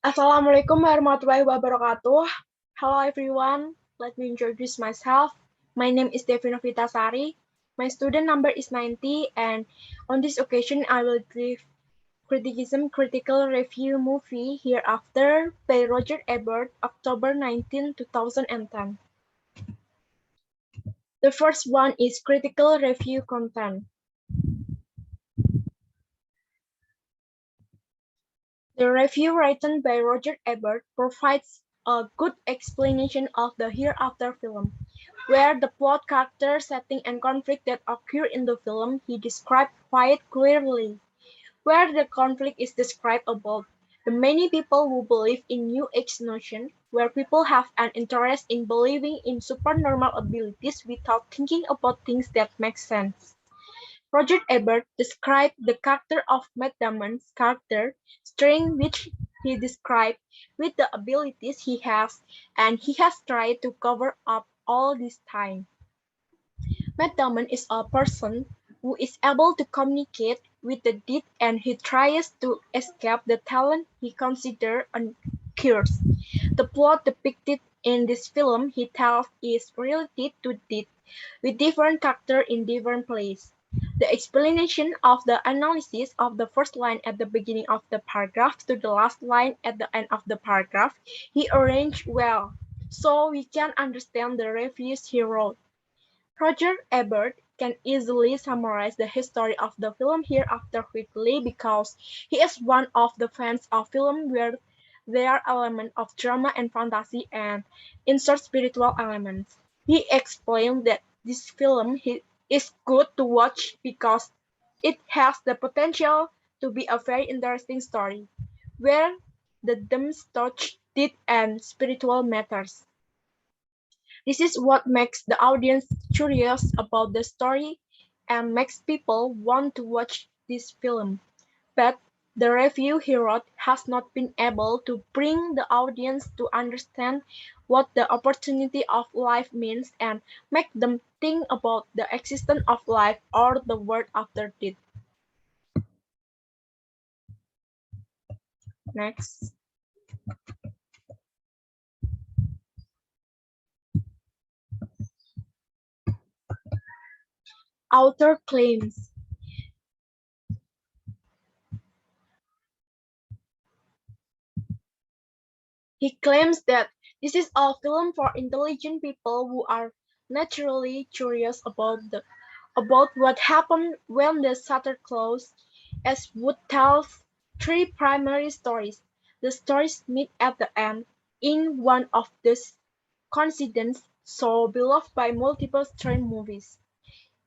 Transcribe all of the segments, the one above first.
Assalamualaikum warahmatullahi wabarakatuh. Hello everyone. Let me introduce myself. My name is Devi Novitasari. My student number is 90, and on this occasion I will give Criticism Critical Review Movie Hereafter by Roger Ebert, October 19, 2010. The first one is Critical Review Content. The review written by Roger Ebert provides a good explanation of the Hereafter film, where the plot, character, setting, and conflict that occur in the film he described quite clearly. Where the conflict is described about the many people who believe in New Age notion, where people have an interest in believing in supernormal abilities without thinking about things that make sense. Roger Ebert described the character of Matt Damon's character, strength which he described with the abilities he has, and he has tried to cover up all this time. Matt Damon is a person who is able to communicate with the dead, and he tries to escape the talent he considers a curse. The plot depicted in this film he tells is related to death, with different characters in different places. The explanation of the analysis of the first line at the beginning of the paragraph to the last line at the end of the paragraph he arranged well, so we can understand the reviews he wrote. Roger Ebert can easily summarize the history of the film Hereafter quickly because he is one of the fans of film where there are elements of drama and fantasy and insert spiritual elements. He explained that this film is good to watch because it has the potential to be a very interesting story, where the themes touch deep and spiritual matters. This is what makes the audience curious about the story and makes people want to watch this film. But the review he wrote has not been able to bring the audience to understand what the opportunity of life means and make them think about the existence of life or the world after death. Next. Author claims. He claims that this is a film for intelligent people who are naturally curious about what happened when the shutter closed, as Wood tells three primary stories. The stories meet at the end in one of these coincidence so beloved by multiple strange movies.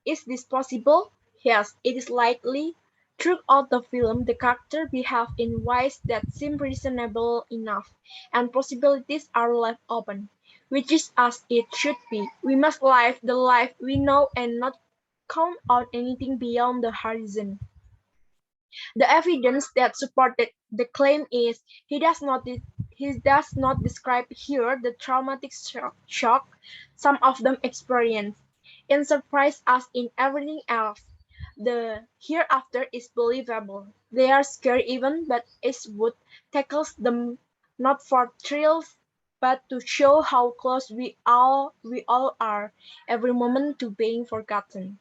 Is this possible? Yes, it is likely. Throughout the film, the characters behave in ways that seem reasonable enough, and possibilities are left open, which is as it should be. We must live the life we know and not count on anything beyond the horizon. The evidence that supported the claim is he does not describe here the traumatic shock some of them experienced. In surprise as in everything else, the hereafter is believable. They are scared even, but Eastwood tackles them not for thrills, but to show how close we all are every moment to being forgotten.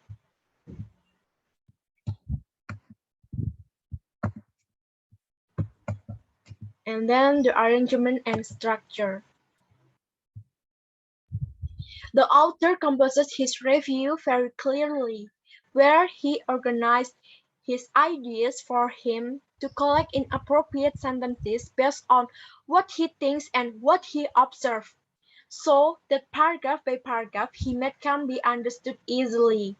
And then the arrangement and structure. The author composes his review very clearly, where he organized his ideas for him to collect in appropriate sentences based on what he thinks and what he observed, so that paragraph by paragraph he made can be understood easily.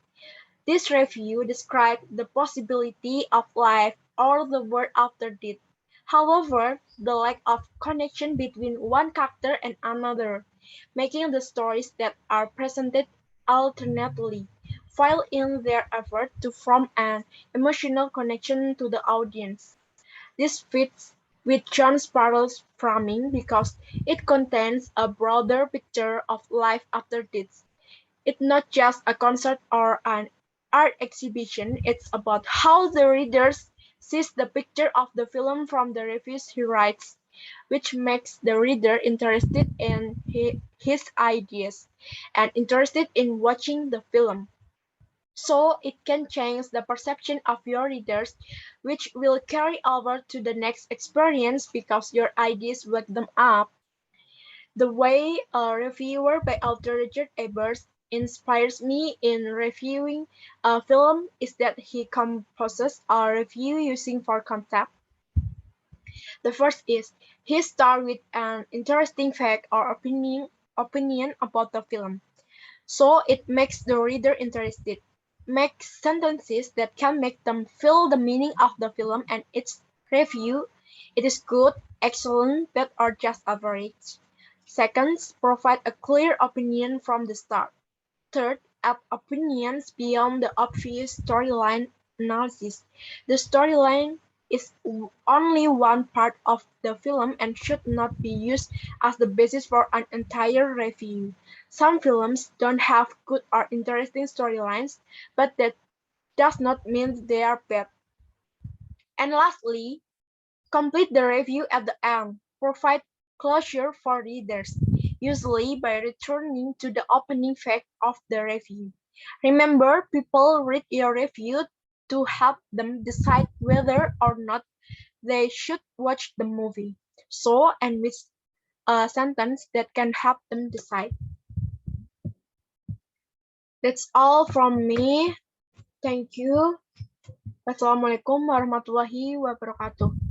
This review described the possibility of life or the world after death. However, the lack of connection between one character and another, making the stories that are presented alternately fail in their effort to form an emotional connection to the audience. This fits with John Sparrow's framing because it contains a broader picture of life after death. It's not just a concert or an art exhibition, it's about how the reader sees the picture of the film from the reviews he writes. which makes the reader interested in his ideas and interested in watching the film. So it can change the perception of your readers, which will carry over to the next experience because your ideas wake them up. The way a reviewer by author Rogert Ebert inspires me in reviewing a film is that he composes a review using four concepts. The first is he starts with an interesting fact or opinion about the film. So it makes the reader interested. Make sentences that can make them feel the meaning of the film and its review. It is good, excellent, bad, or just average. Second, provide a clear opinion from the start. Third, add opinions beyond the obvious storyline analysis. The storyline is only one part of the film and should not be used as the basis for an entire review. Some films don't have good or interesting storylines, but that does not mean they are bad. And lastly, complete the review at the end. Provide closure for readers, usually by returning to the opening fact of the review. Remember, people read your review to help them decide whether or not they should watch the movie. So, and with a sentence that can help them decide. That's all from me. Thank you. Wassalamualaikum warahmatullahi wabarakatuh.